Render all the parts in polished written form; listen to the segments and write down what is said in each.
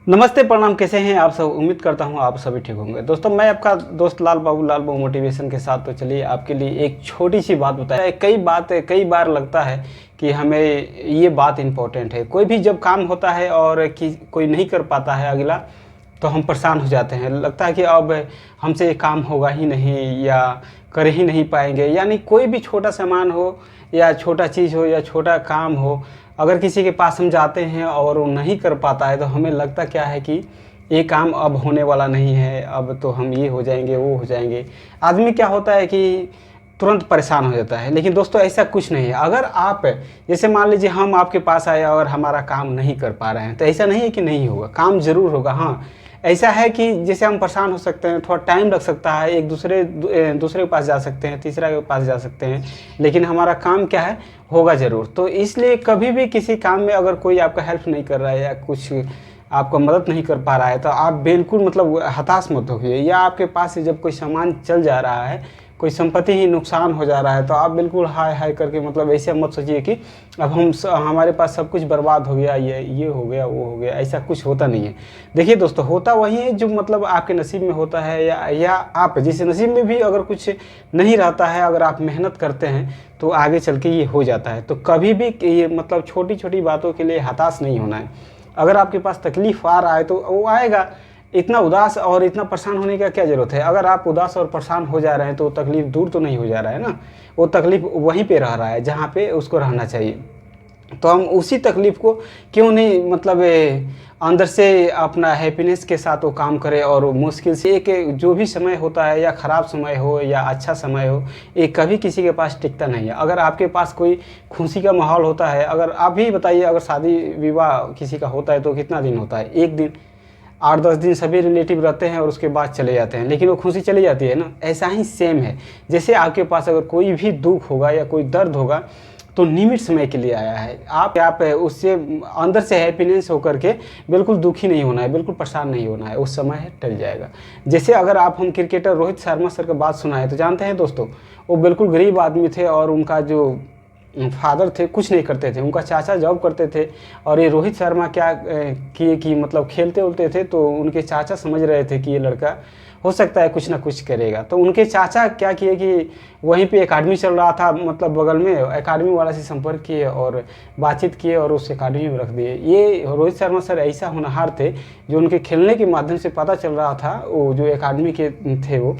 नमस्ते, प्रणाम। कैसे हैं आप सब? उम्मीद करता हूं आप सभी ठीक होंगे। दोस्तों, मैं आपका दोस्त लाल बाबू मोटिवेशन के साथ। तो चलिए आपके लिए एक छोटी सी बात बताया। कई बार लगता है कि हमें ये बात इम्पोर्टेंट है। कोई भी जब काम होता है और कि कोई नहीं कर पाता है अगला, तो हम परेशान हो जाते हैं। लगता है कि अब हमसे ये काम होगा ही नहीं या कर ही नहीं पाएंगे। यानी कोई भी छोटा सामान हो या छोटा चीज़ हो या छोटा काम हो, अगर किसी के पास हम जाते हैं और वो नहीं कर पाता है तो हमें लगता क्या है कि ये काम अब होने वाला नहीं है, अब तो हम ये हो जाएंगे, वो हो जाएंगे। आदमी क्या होता है कि तुरंत परेशान हो जाता है। लेकिन दोस्तों, ऐसा कुछ नहीं है। अगर आप, जैसे मान लीजिए हम आपके पास आए और हमारा काम नहीं कर पा रहे हैं, तो ऐसा नहीं है कि नहीं होगा, काम ज़रूर होगा। हाँ, ऐसा है कि जैसे हम परेशान हो सकते हैं, थोड़ा टाइम लग सकता है, एक दूसरे के पास जा सकते हैं, तीसरा के पास जा सकते हैं, लेकिन हमारा काम क्या है, होगा ज़रूर। तो इसलिए कभी भी किसी काम में अगर कोई आपका हेल्प नहीं कर रहा है या कुछ आपका मदद नहीं कर पा रहा है, तो आप बिल्कुल मतलब हताश मत होइए। या आपके पास से जब कोई सामान चल जा रहा है, कोई संपत्ति ही नुकसान हो जा रहा है, तो आप बिल्कुल हाय हाय करके मतलब ऐसे मत सोचिए कि अब हमारे पास सब कुछ बर्बाद हो गया, ये हो गया, वो हो गया। ऐसा कुछ होता नहीं है। देखिए दोस्तों, होता वही है जो मतलब आपके नसीब में होता है, या आप जिस नसीब में भी अगर कुछ नहीं रहता है, अगर आप मेहनत करते हैं तो आगे चल के ये हो जाता है। तो कभी भी ये मतलब छोटी छोटी बातों के लिए हताश नहीं होना है। अगर आपके पास तकलीफ़ आ रहा है तो वो आएगा। इतना उदास और इतना परेशान होने का क्या ज़रूरत है? अगर आप उदास और परेशान हो जा रहे हैं तो तकलीफ़ दूर तो नहीं हो जा रहा है ना, वो तकलीफ़ वहीं पे रह रहा है जहाँ पे उसको रहना चाहिए। तो हम उसी तकलीफ़ को क्यों नहीं मतलब अंदर से अपना हैप्पीनेस के साथ वो काम करें। और मुश्किल से एक जो भी समय होता है, या ख़राब समय हो या अच्छा समय हो, ये कभी किसी के पास टिकता नहीं है। अगर आपके पास कोई खुशी का माहौल होता है, अगर आप ही बताइए, अगर शादी विवाह किसी का होता है तो कितना दिन होता है? एक दिन, 8-10 दिन सभी रिलेटिव रहते हैं और उसके बाद चले जाते हैं, लेकिन वो खुशी चली जाती है ना। ऐसा ही सेम है, जैसे आपके पास अगर कोई भी दुख होगा या कोई दर्द होगा तो निमिट समय के लिए आया है। आप उससे अंदर से हैप्पीनेस होकर के बिल्कुल दुखी नहीं होना है, बिल्कुल परेशान नहीं होना है, उस समय है टल जाएगा। जैसे अगर आप हम क्रिकेटर रोहित शर्मा सर का बात सुना है तो जानते हैं दोस्तों, वो बिल्कुल गरीब आदमी थे और उनका जो फादर थे कुछ नहीं करते थे, उनका चाचा जॉब करते थे। और ये रोहित शर्मा क्या किए कि मतलब खेलते उलते थे, तो उनके चाचा समझ रहे थे कि ये लड़का हो सकता है कुछ ना कुछ करेगा। तो उनके चाचा क्या किए कि वहीं पे एकेडमी चल रहा था, मतलब बगल में, एकेडमी वाला से संपर्क किए और बातचीत किए और उस एकेडमी में रख दिए। ये रोहित शर्मा सर ऐसा होनहार थे जो उनके खेलने के माध्यम से पता चल रहा था, वो जो एकेडमी के थे वो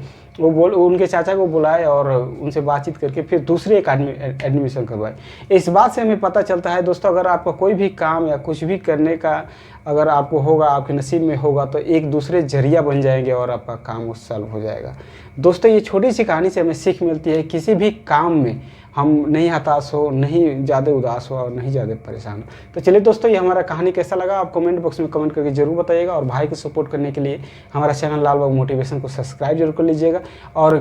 उनके चाचा को बुलाए और उनसे बातचीत करके फिर दूसरे एकेडमी एडमिशन करवाए। इस बात से हमें पता चलता है दोस्तों, अगर आपका कोई भी काम या कुछ भी करने का अगर आपको होगा, आपके नसीब में होगा, तो एक दूसरे जरिया बन जाएंगे और आपका काम वो सॉल्व हो जाएगा। दोस्तों, ये छोटी सी कहानी से हमें सीख मिलती है, किसी भी काम में हम नहीं हताश हो, नहीं ज़्यादा उदास हो और नहीं ज़्यादा परेशान हो। तो चलिए दोस्तों, ये हमारा कहानी कैसा लगा आप कमेंट बॉक्स में कमेंट करके जरूर बताइएगा। और भाई को सपोर्ट करने के लिए हमारा चैनल लाल बाबू मोटिवेशन को सब्सक्राइब जरूर कर लीजिएगा। और